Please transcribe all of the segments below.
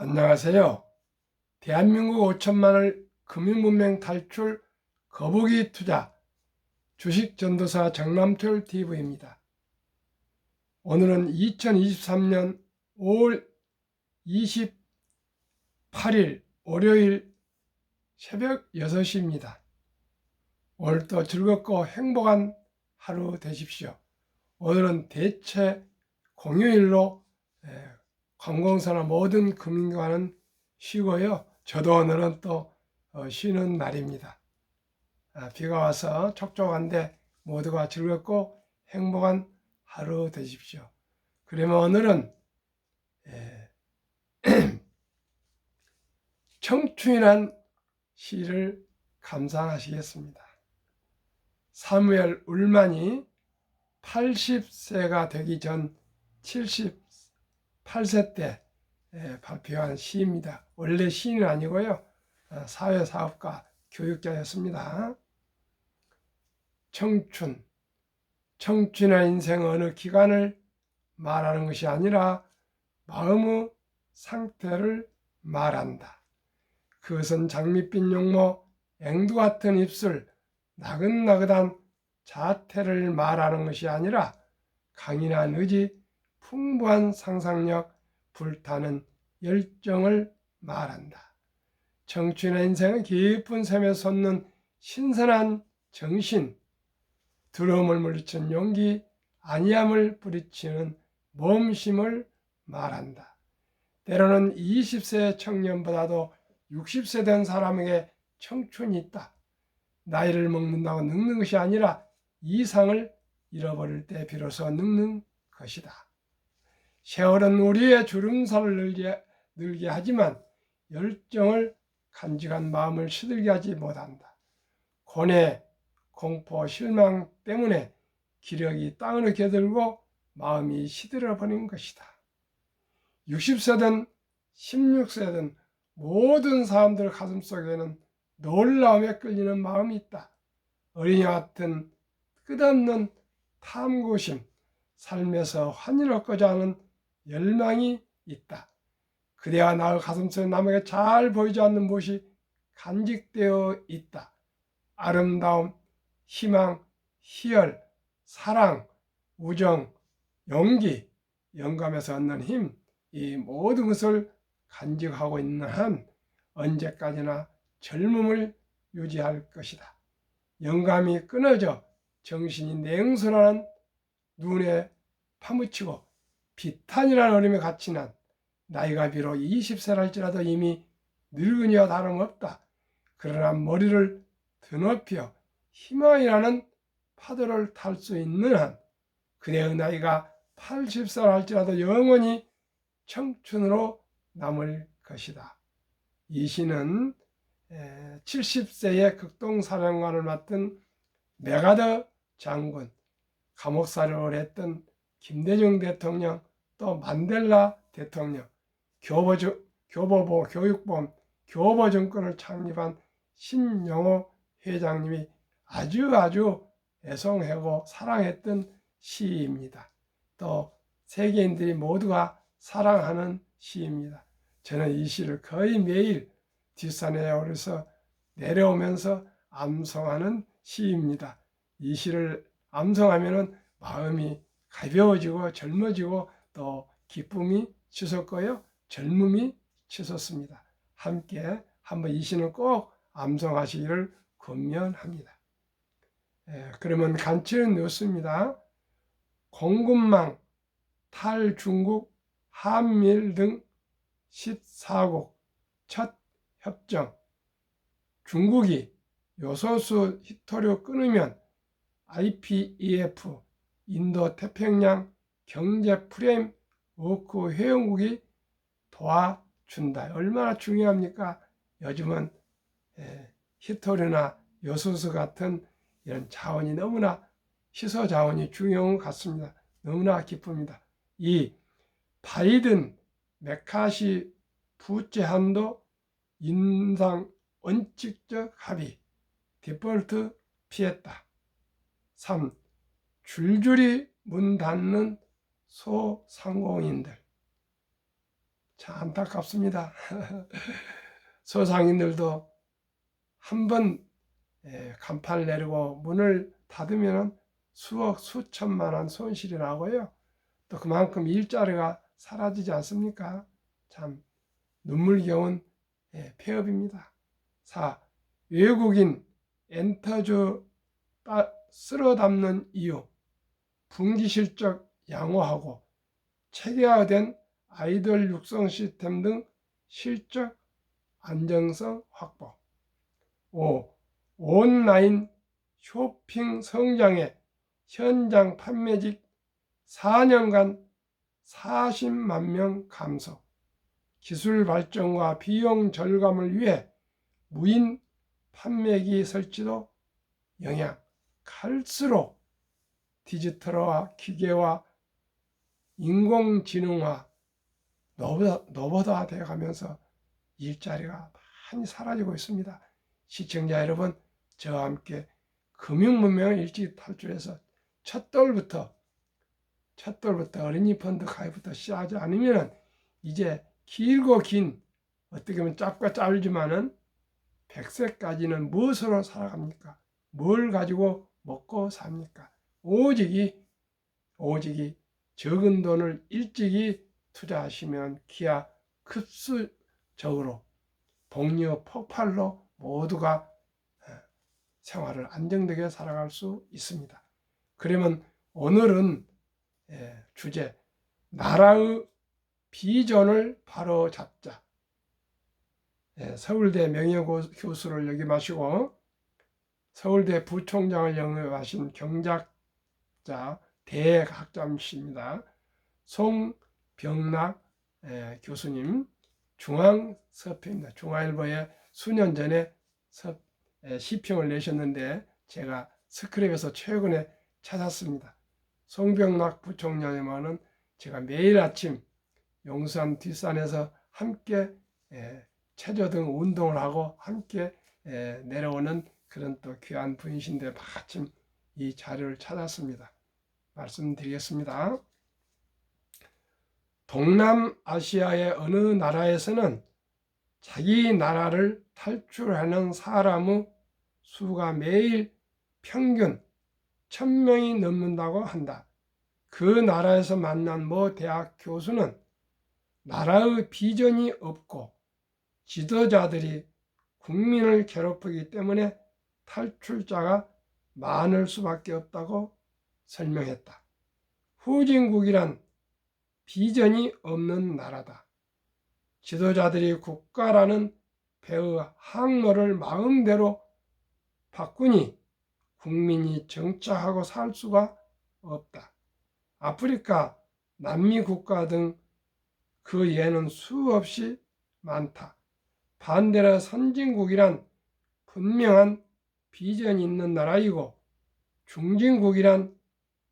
안녕하세요. 대한민국 5천만을 금융문맹 탈출 거북이 투자 주식전도사 정남철 TV입니다. 오늘은 2023년 5월 28일 월요일 새벽 6시입니다. 오늘도 즐겁고 행복한 하루 되십시오. 오늘은 대체 공휴일로 관공서나 모든 금융기관은 쉬고요. 저도 오늘은 또 쉬는 날입니다. 비가 와서 촉촉한데 모두가 즐겁고 행복한 하루 되십시오. 그러면 오늘은 청춘이란 시를 감상하시겠습니다. 사무엘 울만이 80세가 되기 전 78세 때 발표한 시입니다. 원래 시인은 아니고요. 사회사업가, 교육자였습니다. 청춘의 인생 어느 기간을 말하는 것이 아니라 마음의 상태를 말한다. 그것은 장밋빛 용모, 앵두 같은 입술, 나긋나긋한 자태를 말하는 것이 아니라 강인한 의지, 풍부한 상상력, 불타는 열정을 말한다. 청춘의 인생은 깊은 샘에 솟는 신선한 정신, 두려움을 물리치는 용기, 안이함을 뿌리치는 몸심을 말한다. 때로는 20세 청년보다도 60세 된 사람에게 청춘이 있다. 나이를 먹는다고 늙는 것이 아니라 이상을 잃어버릴 때 비로소 늙는 것이다. 세월은 우리의 주름살을 늘게 하지만 열정을 간직한 마음을 시들게 하지 못한다. 고뇌, 공포, 실망 때문에 기력이 땅으로 겨들고 마음이 시들어버린 것이다. 60세든 16세든 모든 사람들 가슴속에는 놀라움에 끌리는 마음이 있다. 어린이와 같은 끝없는 탐구심, 삶에서 환희를 얻고자 하는 열망이 있다. 그대와 나의 가슴속에 남에게 잘 보이지 않는 무엇이 간직되어 있다. 아름다움, 희망, 희열, 사랑, 우정, 용기, 영감에서 얻는 힘, 이 모든 것을 간직하고 있는 한 언제까지나 젊음을 유지할 것이다. 영감이 끊어져 정신이 냉소한 눈에 파묻히고 비탄이라는 얼음에 갇힌 한 나이가 비록 20세랄지라도 이미 늙은이와 다름없다. 그러나 머리를 드높여 희망이라는 파도를 탈 수 있는 한 그대의 나이가 80살 할지라도 영원히 청춘으로 남을 것이다. 이 시는 70세의 극동사령관을 맡은 메가더 장군, 감옥살이를 했던 김대중 대통령, 또 만델라 대통령, 교보부, 교육본, 교보증권을 창립한 신영호 회장님이 아주 애송하고 사랑했던 시입니다. 또 세계인들이 모두가 사랑하는 시입니다. 저는 이 시를 거의 매일 뒷산에 오르서 내려오면서 암송하는 시입니다. 이 시를 암송하면 마음이 가벼워지고 젊어지고 또 기쁨이 치솟고요. 젊음이 치솟습니다. 함께 한번 이 시는 꼭 암송하시기를 권면합니다. 그러면 간추는 이렇습니다. 공급망, 탈중국, 한미일 등 14국 첫 협정, 중국이 요소수 히토류 끊으면 IPEF, 인도태평양 경제 프레임 워크 회원국이 도와준다. 얼마나 중요합니까? 요즘은 히토류나 요소수 같은 이런 자원이 너무나 희소 자원이 중요한 것 같습니다. 너무나 기쁩니다. 이 바이든 메카시 부채 한도 인상 원칙적 합의 디폴트 피했다. 3. 줄줄이 문 닫는 소상공인들. 참 안타깝습니다. 소상인들도 한번 간판을 내리고 문을 닫으면 수억 수천만 원 손실이 나고요. 또 그만큼 일자리가 사라지지 않습니까? 참 눈물겨운 폐업입니다. 4. 외국인 엔터주 쓸어 담는 이유. 분기 실적 양호하고 체계화된 아이돌 육성 시스템 등 실적 안정성 확보. 5. 온라인 쇼핑 성장에 현장 판매직 4년간 40만 명 감소. 기술 발전과 비용 절감을 위해 무인 판매기 설치도 영향. 갈수록 디지털화, 기계화, 인공지능화 노보다 되어가면서 일자리가 많이 사라지고 있습니다. 시청자 여러분, 저와 함께 금융문명을 일찍 탈출해서 첫돌부터 어린이 펀드 가입부터 시작하지 않으면 이제 길고 긴, 어떻게 보면 짧고 짧지만은 100세까지는 무엇으로 살아갑니까? 뭘 가지고 먹고 삽니까? 오직이 적은 돈을 일찍이 투자하시면 기하 급수적으로 복리의 폭발로 모두가 생활을 안정되게 살아갈 수 있습니다. 그러면 오늘은 주제 나라의 비전을 바로잡자. 서울대 명예교수를 역임하시고 서울대 부총장을 역임하신 경작자 대학자이십니다. 송병락 교수님, 중앙서평입니다. 중앙일보에 수년 전에 시평을 내셨는데 제가 스크랩에서 최근에 찾았습니다. 송병락 부총장님과는 제가 매일 아침 용산 뒷산에서 함께 체조 등 운동을 하고 함께 내려오는 그런 또 귀한 분이신데 마침 이 자료를 찾았습니다. 말씀드리겠습니다. 동남아시아의 어느 나라에서는 자기 나라를 탈출하는 사람의 수가 매일 평균 1000명이 넘는다고 한다. 그 나라에서 만난 모 대학 교수는 나라의 비전이 없고 지도자들이 국민을 괴롭히기 때문에 탈출자가 많을 수밖에 없다고 설명했다. 후진국이란 비전이 없는 나라다. 지도자들이 국가라는 배의 항로를 마음대로 바꾸니 국민이 정착하고 살 수가 없다. 아프리카, 남미 국가 등 그 예는 수없이 많다. 반대로 선진국이란 분명한 비전이 있는 나라이고 중진국이란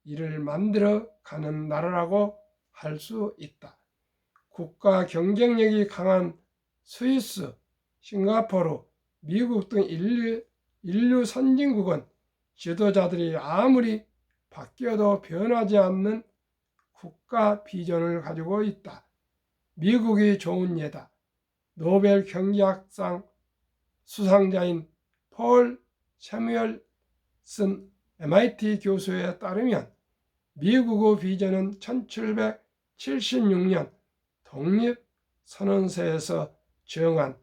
이를 만들어 가는 나라라고 할 수 있다. 국가 경쟁력이 강한 스위스, 싱가포르, 미국 등 인류 선진국은 지도자들이 아무리 바뀌어도 변하지 않는 국가 비전을 가지고 있다. 미국이 좋은 예다. 노벨 경제학상 수상자인 폴 새뮤얼슨 MIT 교수에 따르면 미국의 비전은 1776년 독립선언서에서 정한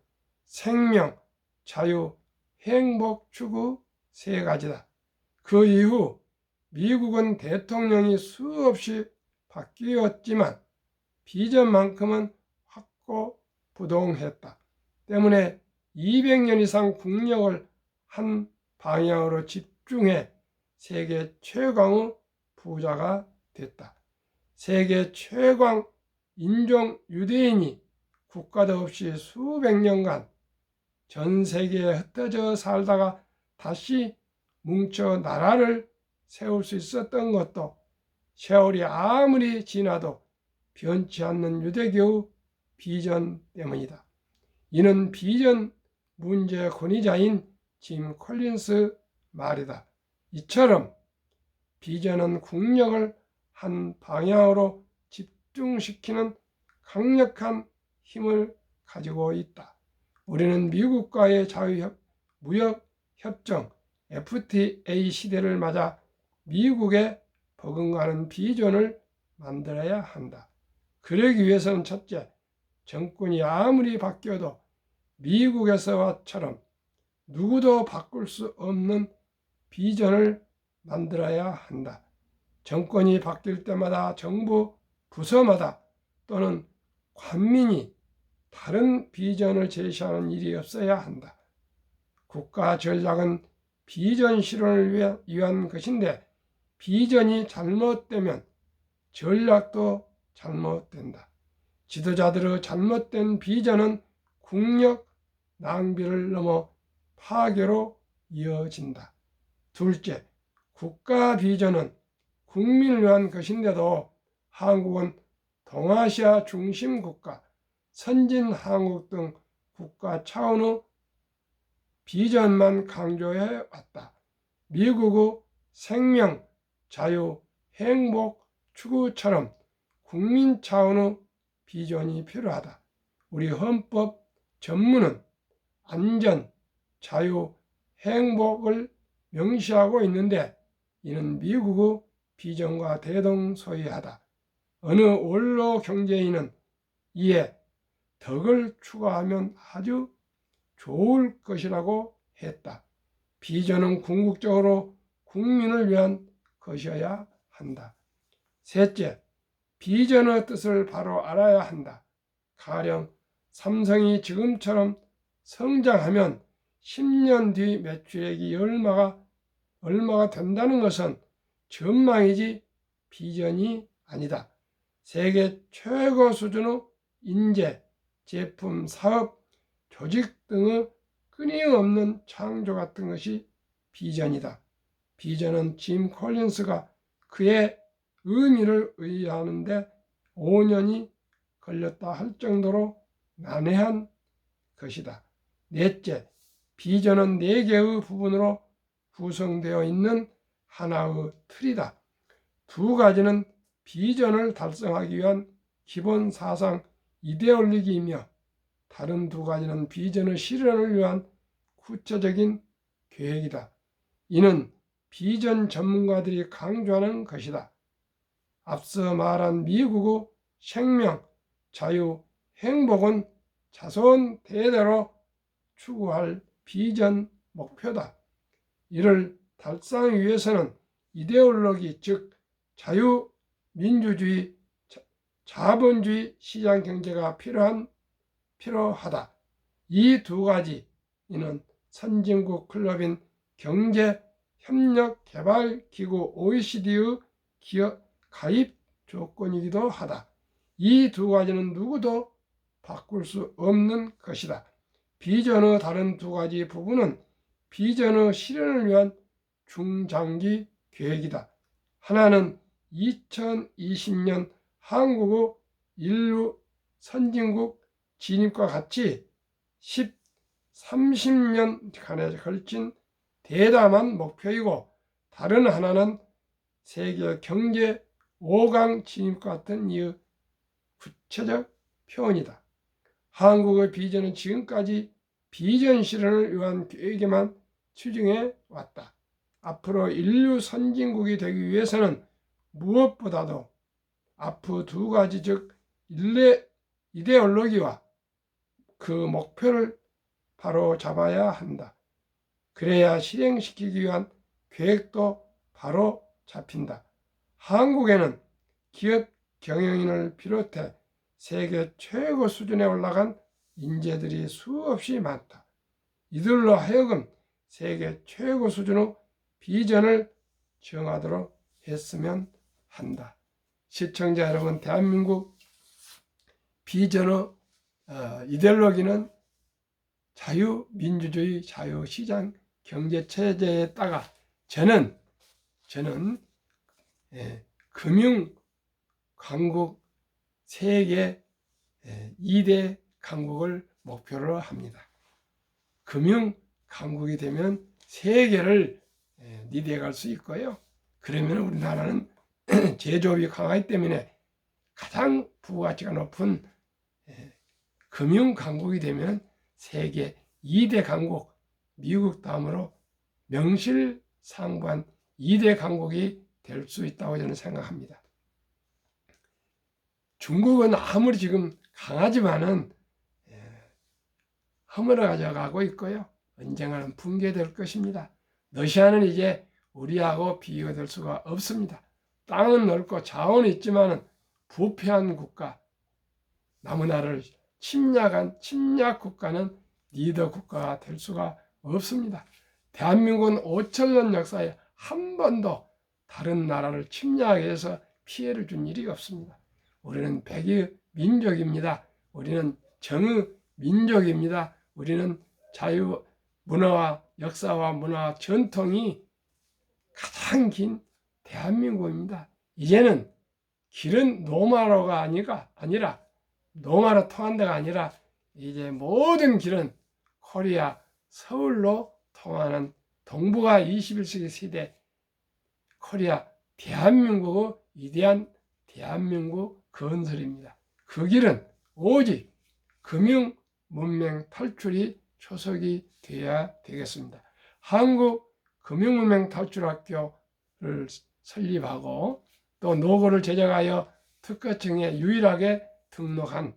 생명, 자유, 행복 추구 세 가지다. 그 이후 미국은 대통령이 수없이 바뀌었지만 비전만큼은 확고부동했다. 때문에 200년 이상 국력을 한 방향으로 집중해 세계 최강의 부자가 됐다. 세계 최강 인종 유대인이 국가도 없이 수백 년간 전 세계에 흩어져 살다가 다시 뭉쳐 나라를 세울 수 있었던 것도 세월이 아무리 지나도 변치 않는 유대교의 비전 때문이다. 이는 비전 문제 권위자인 짐 콜린스 말이다. 이처럼 비전은 국력을 한 방향으로 집중시키는 강력한 힘을 가지고 있다. 우리는 미국과의 무역협정 FTA 시대를 맞아 미국에 버금가는 비전을 만들어야 한다. 그러기 위해서는 첫째, 정권이 아무리 바뀌어도 미국에서와처럼 누구도 바꿀 수 없는 비전을 만들어야 한다. 정권이 바뀔 때마다 정부 부서마다 또는 관민이 다른 비전을 제시하는 일이 없어야 한다. 국가 전략은 비전 실현을 위한 것인데 비전이 잘못되면 전략도 잘못된다. 지도자들의 잘못된 비전은 국력 낭비를 넘어 파괴로 이어진다. 둘째, 국가 비전은 국민을 위한 것인데도 한국은 동아시아 중심 국가, 선진 한국 등 국가 차원의 비전만 강조해 왔다. 미국의 생명, 자유, 행복 추구처럼 국민 차원의 비전이 필요하다. 우리 헌법 전문은 안전, 자유, 행복을 명시하고 있는데 이는 미국의 비전과 대동소이하다. 어느 원로 경제인은 이에 덕을 추가하면 아주 좋을 것이라고 했다. 비전은 궁극적으로 국민을 위한 것이어야 한다. 셋째, 비전의 뜻을 바로 알아야 한다. 가령 삼성이 지금처럼 성장하면 10년 뒤 매출액이 얼마가 된다는 것은 전망이지 비전이 아니다. 세계 최고 수준의 인재, 제품, 사업, 조직 등의 끊임없는 창조 같은 것이 비전이다. 비전은 짐 콜린스가 그의 의미를 의의하는데 5년이 걸렸다 할 정도로 난해한 것이다. 넷째, 비전은 4개의 부분으로 구성되어 있는 하나의 틀이다. 두 가지는 비전을 달성하기 위한 기본 사상 이데올로기이며 다른 두 가지는 비전의 실현을 위한 구체적인 계획이다. 이는 비전 전문가들이 강조하는 것이다. 앞서 말한 미국의 생명, 자유, 행복은 자손 대대로 추구할 비전 목표다. 이를 달성하기 위해서는 이데올로기, 즉 자유민주주의, 자본주의 시장경제가 필요하다. 이 두 가지, 이는 선진국 클럽인 경제협력개발기구 OECD의 가입 조건이기도 하다. 이 두 가지는 누구도 바꿀 수 없는 것이다. 비전의 다른 두 가지 부분은 비전의 실현을 위한 중장기 계획이다. 하나는 2020년 한국의 인류 선진국 진입과 같이 30년간에 걸친 대담한 목표이고 다른 하나는 세계 경제 5강 진입과 같은 이의 구체적 표현이다. 한국의 비전은 지금까지 비전 실현을 위한 계획에만 추진해 왔다. 앞으로 인류 선진국이 되기 위해서는 무엇보다도 앞의 두 가지 즉 이데올로기와 그 목표를 바로 잡아야 한다. 그래야 실행시키기 위한 계획도 바로 잡힌다. 한국에는 기업 경영인을 비롯해 세계 최고 수준에 올라간 인재들이 수없이 많다. 이들로 하여금 세계 최고 수준의 비전을 정하도록 했으면 한다. 시청자 여러분, 대한민국 비전의 이데올로기는 자유민주주의, 자유시장 경제체제에 따라 저는 금융강국 세계 2대 강국을 목표로 합니다. 금융강국이 되면 세계를 리드해갈 수 있고요. 그러면 우리나라는 제조업이 강하기 때문에 가장 부가가치가 높은 금융 강국이 되면 세계 2대 강국, 미국 다음으로 명실상부한 2대 강국이 될 수 있다고 저는 생각합니다. 중국은 아무리 지금 강하지만은 허물어 가져가고 있고요. 언젠가는 붕괴될 것입니다. 러시아는 이제 우리하고 비교가 될 수가 없습니다. 땅은 넓고 자원이 있지만 부패한 국가, 남의 나라를 침략한 침략 국가는 리더 국가가 될 수가 없습니다. 대한민국은 5천년 역사에 한 번도 다른 나라를 침략해서 피해를 준 일이 없습니다. 우리는 백의 민족입니다. 우리는 정의 민족입니다. 우리는 자유 문화와 역사와 문화 전통이 가장 긴 대한민국입니다. 이제는 길은 노마로가 아니라 노마로 통한 데가 아니라 이제 모든 길은 코리아 서울로 통하는 동북아 21세기 시대 코리아 대한민국의 위대한 대한민국 건설입니다. 그 길은 오직 금융 문명 탈출이 초석이 되어야 되겠습니다. 한국 금융문명 탈출학교를 설립하고 또 노고를 제작하여 특허청에 유일하게 등록한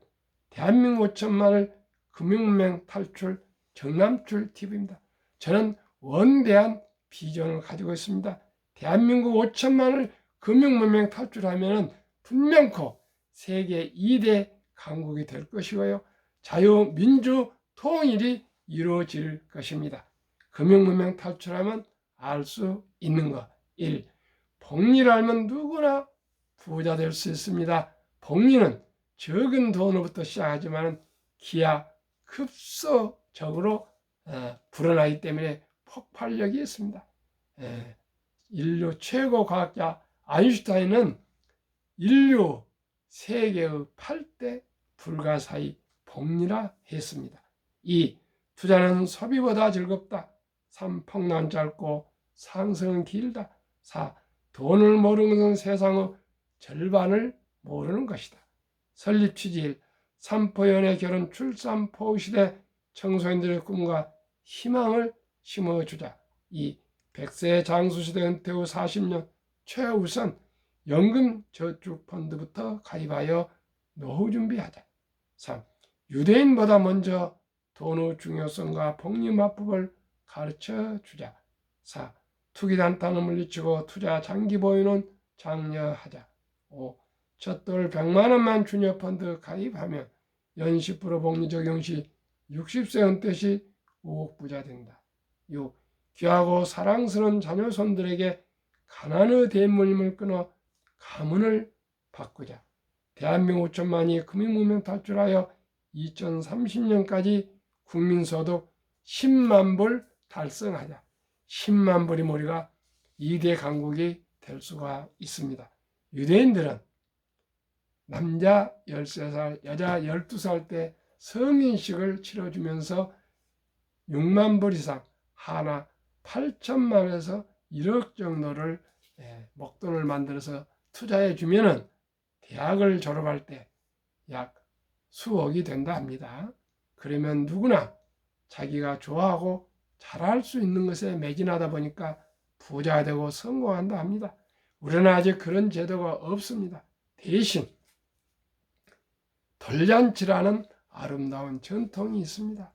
대한민국 5천만을 금융문명 탈출 정남출 TV입니다. 저는 원대한 비전을 가지고 있습니다. 대한민국 5천만을 금융문명 탈출하면 분명코 세계 2대 강국이 될 것이고요. 자유민주 통일이 이루어질 것입니다. 금융문명 탈출하면 알 수 있는 것. 1. 복리를 알면 누구나 부자 될 수 있습니다. 복리는 적은 돈으로부터 시작하지만 기하급수적으로 불어나기 때문에 폭발력이 있습니다. 인류 최고 과학자 아인슈타인은 인류 세계의 8대 불가사의 복리라 했습니다. 2. 투자는 소비보다 즐겁다. 3. 폭락은 짧고 상승은 길다. 4. 돈을 모르는 것은 세상의 절반을 모르는 것이다. 설립 취지 1. 삼포연애 결혼 출산 포우 시대 청소년들의 꿈과 희망을 심어주자. 2. 100세 장수시대 은퇴 후 40년 최우선 연금저축펀드부터 가입하여 노후 준비하자. 3. 유대인보다 먼저 돈의 중요성과 복리마법을 가르쳐주자. 4. 투기단탄을 물리치고 투자 장기 보유는 장려하자. 5. 첫돌 100만 원만 주녀펀드 가입하면 연 10% 복리 적용 시 60세 은퇴 시 5억 부자 된다. 6. 귀하고 사랑스러운 자녀 손들에게 가난의 대물림을 끊어 가문을 바꾸자. 대한민국 5천만이 금융문명 탈출하여 2030년까지 국민소득 10만 불 달성하자. 10만 불이면 우리가 2대 강국이 될 수가 있습니다. 유대인들은 남자 13살, 여자 12살 때 성인식을 치러주면서 6만 불 이상 하나 8천만에서 1억 정도를 목돈을 만들어서 투자해 주면은 대학을 졸업할 때 약 수억이 된다 합니다. 그러면 누구나 자기가 좋아하고 잘할 수 있는 것에 매진하다 보니까 부자가 되고 성공한다 합니다. 우리는 아직 그런 제도가 없습니다. 대신 돌잔치라는 아름다운 전통이 있습니다.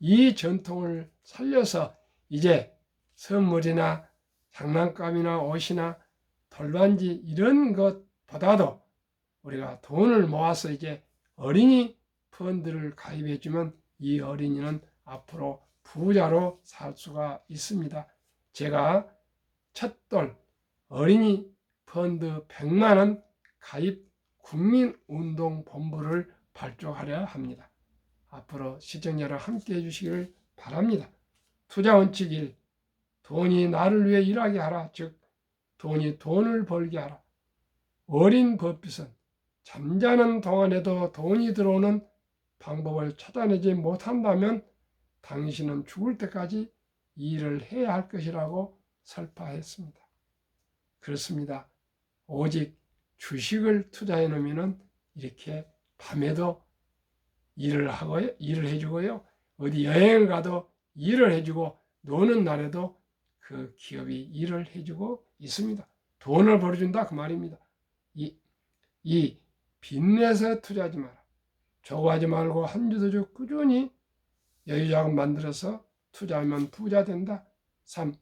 이 전통을 살려서 이제 선물이나 장난감이나 옷이나 돌반지 이런 것보다도 우리가 돈을 모아서 이제 어린이 펀드를 가입해주면 이 어린이는 앞으로 부자로 살 수가 있습니다. 제가 첫돌 어린이 펀드 100만 원 가입 국민운동본부를 발족하려 합니다. 앞으로 시청자를 함께 해주시기를 바랍니다. 투자 원칙 1. 돈이 나를 위해 일하게 하라. 즉 돈이 돈을 벌게 하라. 어린 버핏은 잠자는 동안에도 돈이 들어오는 방법을 찾아내지 못한다면 당신은 죽을 때까지 일을 해야 할 것이라고 설파했습니다. 그렇습니다. 오직 주식을 투자해 놓으면 이렇게 밤에도 일을 해주고요. 어디 여행을 가도 일을 해주고 노는 날에도 그 기업이 일을 해주고 있습니다. 돈을 벌어준다 그 말입니다. 이 빚내서 투자하지 마라. 조고하지 말고 한 주도 주 꾸준히 여유자금 만들어서 투자하면 부자 된다. 3.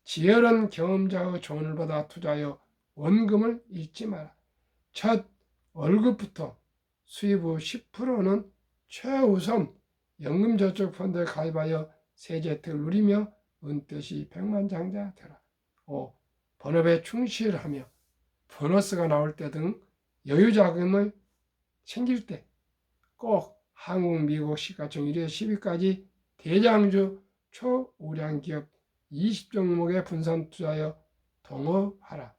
지혜로운 경험자의 조언을 받아 투자하여 원금을 잃지 마라. 첫 월급부터 수입 후 10%는 최우선 연금저축펀드에 가입하여 세제 혜택을 누리며 은퇴 시 백만장자 되라. 5. 본업에 충실하며 보너스가 나올 때 등 여유자금을 챙길 때 꼭 한국, 미국 시가총 1회 10위까지 대장주 초우량기업 20종목에 분산 투자하여 동업하라.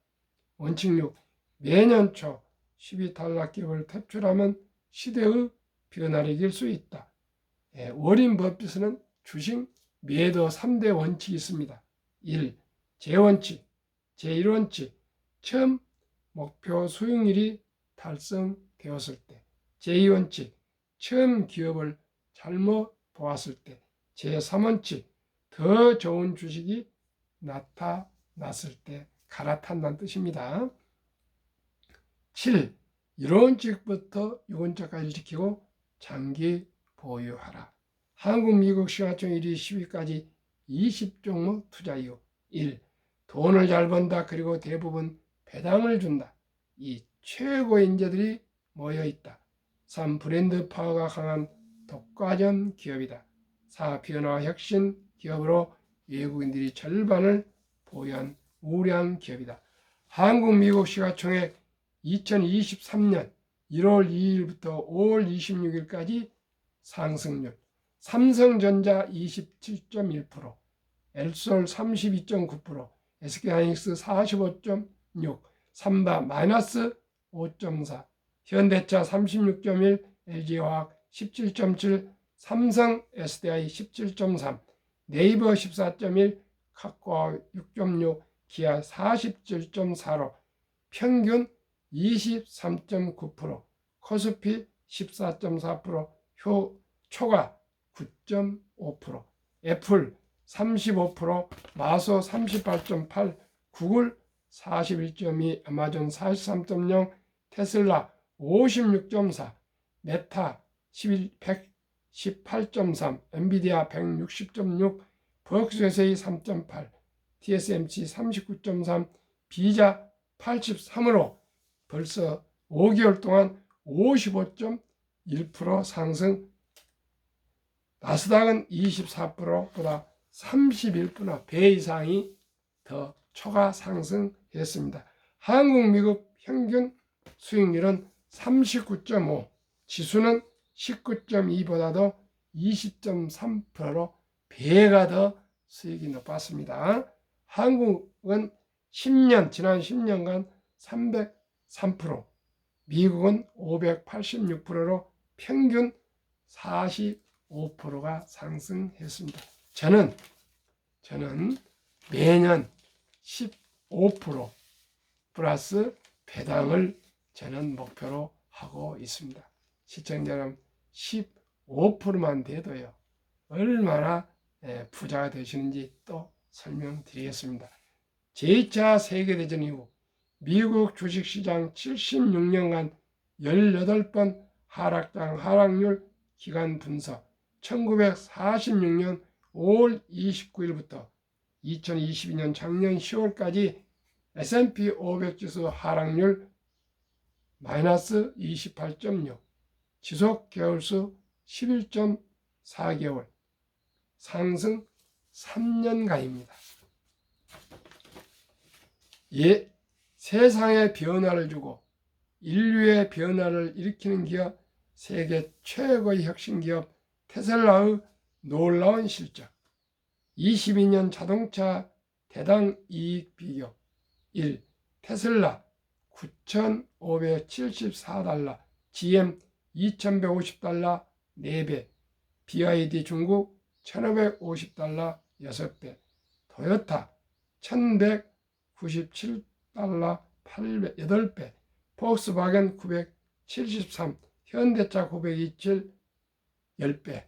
원칙 6. 매년 초 10위 탈락기업을 퇴출하면 시대의 변화를 이길 수 있다. 워린 버핏은 주식 매도 3대 원칙이 있습니다. 1. 재원칙, 제1원칙, 처음 목표 수익률이 달성되었을 때. 제2원칙, 처음 기업을 잘못 보았을 때. 제3원칙, 더 좋은 주식이 나타났을 때 갈아탄다는 뜻입니다. 7. 1원칙부터 6원칙까지 지키고 장기 보유하라. 한국, 미국 시가총 1위 10위까지 20종목 투자 이후. 1. 돈을 잘 번다. 그리고 대부분 배당을 준다. 2. 최고의 인재들이 모여있다. 3. 브랜드 파워가 강한 독과점 기업이다. 4. 변화 혁신 기업으로 외국인들이 절반을 보유한 우량 기업이다. 한국, 미국 시가총액 2023년 1월 2일부터 5월 26일까지 상승률. 삼성전자 27.1%, 엘솔 32.9%, SK하이닉스 45.6%, 삼바 마이너스 5.4%, 현대차 36.1%, LG화학 17.7%, 삼성 SDI 17.3%, 네이버 14.1%, 카카오 6.6%, 기아 47.4%로 평균 23.9%, 코스피 14.4%, 초가 9.5%, 애플 35%, 마소 38.8%, 구글 41.2%, 아마존 43.0%, 테슬라 56.4%, 메타 118.3%, 엔비디아 160.6%, 버크스에세이 3.8%, TSMC 39.3%, 비자 83%로 벌써 5개월 동안 55.1% 상승. 나스닥은 24%보다 31%나 배 이상이 더 초과 상승했습니다. 한국, 미국 평균 수익률은 39.5%, 지수는 19.2보다도 20.3%로 배가 더 수익이 높았습니다. 한국은 지난 10년간 303%, 미국은 586%로 평균 45%가 상승했습니다. 저는 매년 15% 플러스 배당을 저는 목표로 하고 있습니다. 시청자 여러분, 15%만 돼도요, 얼마나 부자가 되시는지 또 설명드리겠습니다. 제2차 세계대전 이후 미국 주식시장 76년간 18번 하락률 기간 분석, 1946년 5월 29일부터 2022년 작년 10월까지 S&P 500 지수 하락률 마이너스 28.6, 지속 개월수 11.4개월, 상승 3년간입니다. 세상에 변화를 주고 인류의 변화를 일으키는 기업, 세계 최고의 혁신기업 테슬라의 놀라운 실적. 22년 자동차 대당 이익 비교. 1. 테슬라 9,574달러, GM 2,150달러 4배, BYD 중국 1,550달러 6배, 토요타 1,197달러 8배, 폭스바겐 973, 현대차 927, 10배.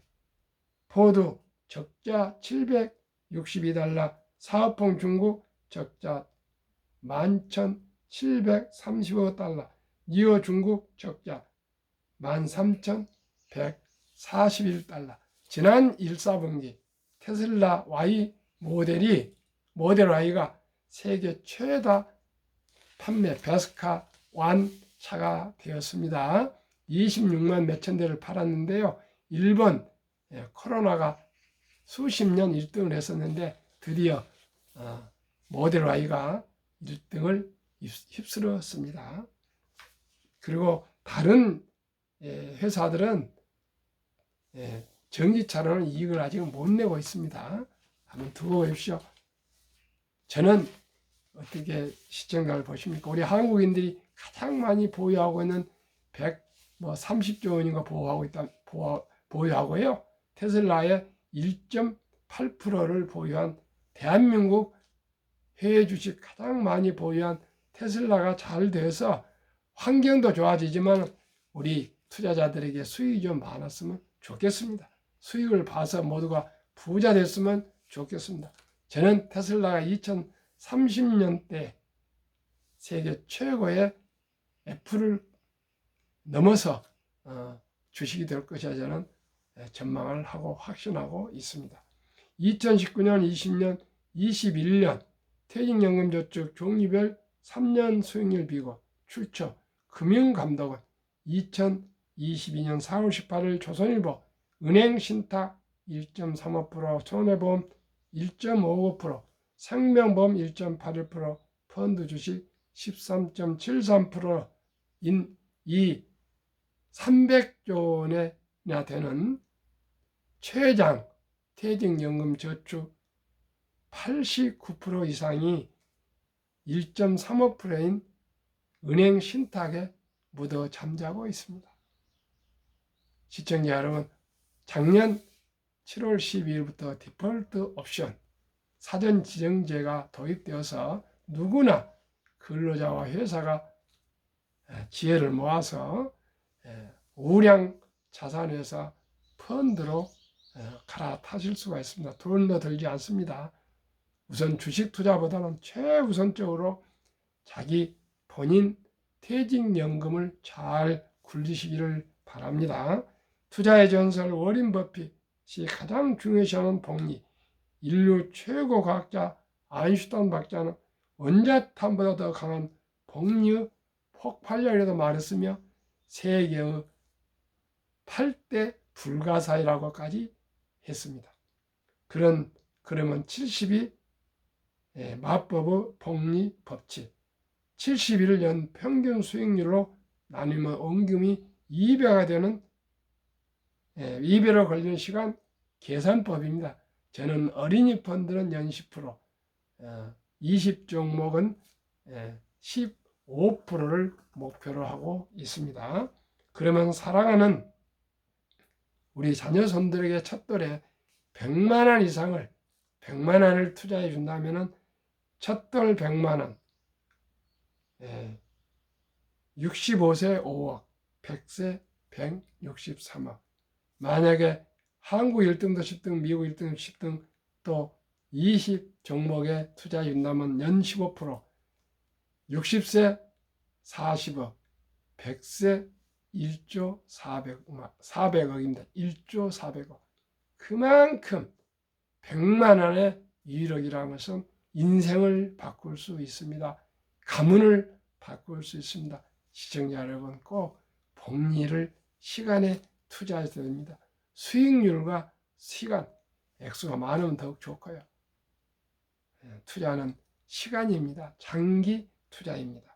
포도 적자 762달러, 사업봉 중국 적자 11,735달러, 니오 중국 적자 13,141달러. 지난 1사분기 테슬라 Y 모델 Y가 세계 최다 판매 베스카 1 차가 되었습니다. 26만 몇천 대를 팔았는데요. 일본 코로나가 수십 년 1등을 했었는데 드디어 모델 Y가 1등을 휩쓸었습니다. 그리고 다른 회사들은 전기차로는 이익을 아직 못 내고 있습니다. 한번 두고 보십시오. 저는 어떻게 시청자를 보십니까? 우리 한국인들이 가장 많이 보유하고 있는 130조 원인가 보유하고요. 테슬라의 1.8%를 보유한 대한민국 해외 주식 가장 많이 보유한 테슬라가 잘 돼서 환경도 좋아지지만 우리 투자자들에게 수익이 좀 많았으면 좋겠습니다. 수익을 봐서 모두가 부자 됐으면 좋겠습니다. 저는 테슬라가 2030년대 세계 최고의 애플을 넘어서 주식이 될 것이라 저는 전망을 하고 확신하고 있습니다. 2019년, 20년, 21년 퇴직연금저축 종류별 3년 수익률 비교 출처 금융감독원 2022년 4월 18일 조선일보 은행신탁 1.35%, 손해보험 1.55%, 생명보험 1.81%, 펀드 주식 13.73%인 이 300조 원이나 되는 최장 퇴직연금 저축 89% 이상이 1.35%인 은행 신탁에 묻어 잠자고 있습니다. 시청자 여러분, 작년 7월 12일부터 디폴트 옵션 사전 지정제가 도입되어서 누구나 근로자와 회사가 지혜를 모아서 우량 자산회사 펀드로 갈아타실 수가 있습니다. 돈도 들지 않습니다. 우선 주식 투자보다는 최우선적으로 자기 본인 퇴직연금을 잘 굴리시기를 바랍니다. 투자의 전설 워린 버핏이 가장 중요시하는 복리, 인류 최고 과학자 아인슈타인 박사는 원자탄보다 더 강한 복리의 폭발력이라도 말했으며 세계의 8대 불가사의라고까지 했습니다. 그러면 70이 마법의 복리 법칙, 70일을 연 평균 수익률로 나누면 원금이 2배가 되는 2배로 걸리는 시간 계산법입니다. 저는 어린이 펀드는 연 10%, 20종목은 15%를 목표로 하고 있습니다. 그러면 사랑하는 우리 자녀손들에게 첫돌에 100만 원 이상을 100만 원을 투자해 준다면 첫돌 100만 원, 65세 5억, 100세 163억. 만약에 한국 1등도 10등, 미국 1등 10등 또 20종목에 투자해 준다면 연 15%, 60세 40억, 100세 1조 400억입니다. 1조 400억. 그만큼 100만 원의 1억이라는 것은 인생을 바꿀 수 있습니다. 가문을 바꿀 수 있습니다. 시청자 여러분, 꼭 복리를 시간에 투자해야 됩니다. 수익률과 시간, 액수가 많으면 더욱 좋고요. 투자는 시간입니다. 장기 투자입니다.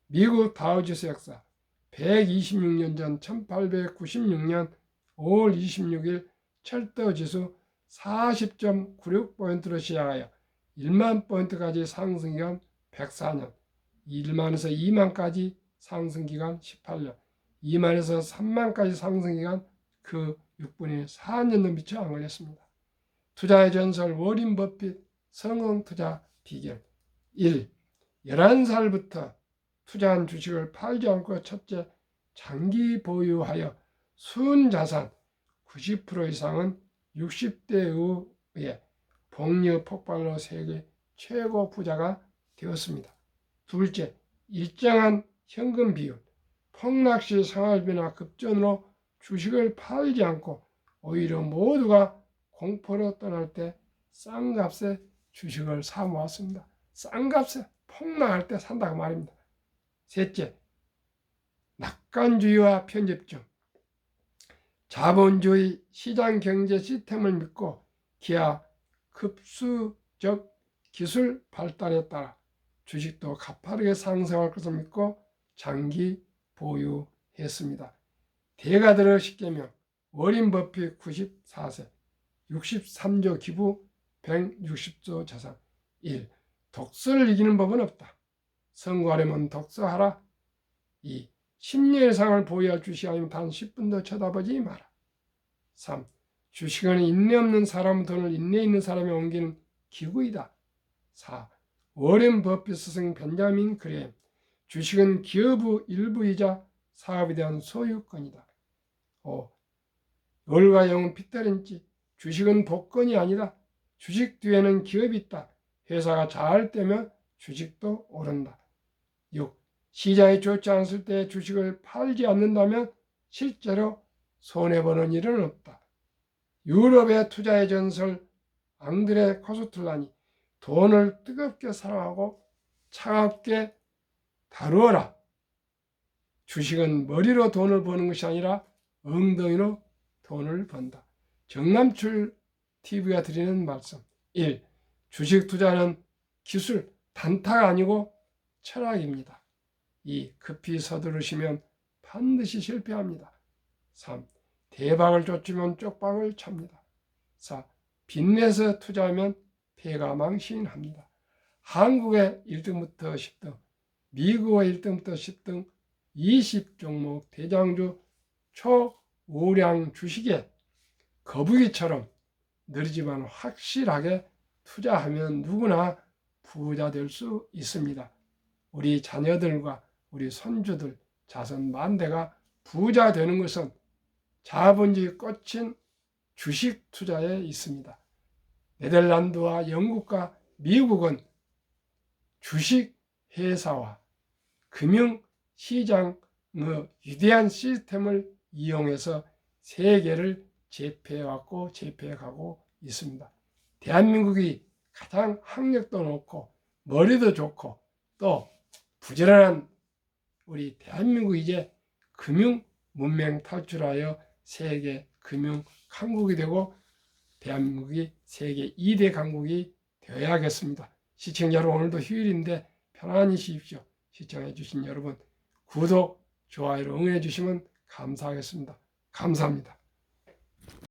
미국 다우지수 역사 126년 전 1896년 5월 26일 철도지수 40.96포인트로 시작하여 1만 포인트까지 상승기간 104년, 1만에서 2만까지 상승기간 18년, 2만에서 3만까지 상승기간 그 6분의 4년도 미처 안 걸렸습니다. 투자의 전설 워린 버핏 성공 투자 비결 1. 11살부터 투자한 주식을 팔지 않고 첫째, 장기 보유하여 순자산 90% 이상은 60대 이후에 복리 폭발로 세계 최고 부자가 되었습니다. 둘째, 일정한 현금 비율. 폭락시 생활비나 급전으로 주식을 팔지 않고 오히려 모두가 공포로 떠날 때 싼 값에 주식을 사 모았습니다. 싼 값에 폭락할 때 산다고 말입니다. 셋째, 낙관주의와 편집증. 자본주의 시장 경제 시스템을 믿고 기하 급수적 기술 발달에 따라 주식도 가파르게 상승할 것을 믿고 장기 보유했습니다. 대가들의 10계명, 워린 버핏 94세, 63조 기부, 160조 자산. 1. 독서를 이기는 법은 없다. 성공하려면 독서하라. 2. 10년 이상을 보유할 주식 아니면 단 10분도 쳐다보지 마라. 3. 주식은 인내 없는 사람 돈을 인내 있는 사람에 옮기는 기구이다. 4. 워렌 버핏 스승 벤자민 그레임. 주식은 기업의 일부이자 사업에 대한 소유권이다. 5. 열과 영은 피터린지. 주식은 복권이 아니다. 주식 뒤에는 기업이 있다. 회사가 잘 되면 주식도 오른다. 6. 시장이 좋지 않을 때 주식을 팔지 않는다면 실제로 손해보는 일은 없다. 유럽의 투자의 전설 앙드레 코스툴란이 돈을 뜨겁게 사랑하고 차갑게 다루어라. 주식은 머리로 돈을 버는 것이 아니라 엉덩이로 돈을 번다. 정남출 TV가 드리는 말씀. 1. 주식 투자는 기술, 단타가 아니고 철학입니다. 2. 급히 서두르시면 반드시 실패합니다. 3. 대박을 쫓으면 쪽박을 찹니다. 4. 빚내서 투자하면 패가망신합니다. 한국의 1등부터 10등, 미국의 1등부터 10등 20종목 대장주 초우량 주식에 거북이처럼 느리지만 확실하게 투자하면 누구나 부자 될 수 있습니다. 우리 자녀들과 우리 손주들, 자손 만대가 부자 되는 것은 자본주의 꽃인 주식 투자에 있습니다. 네덜란드와 영국과 미국은 주식 회사와 금융시장의 위대한 시스템을 이용해서 세계를 제패해왔고 제패해가고 있습니다. 대한민국이 가장 학력도 높고 머리도 좋고 또 부지런한 우리 대한민국이 이제 금융 문명 탈출하여 세계 금융 강국이 되고 대한민국이 세계 2대 강국이 되어야겠습니다. 시청자 여러분, 오늘도 휴일인데 편안히 쉬십시오. 시청해 주신 여러분 구독, 좋아요로 응해 주시면 감사하겠습니다. 감사합니다.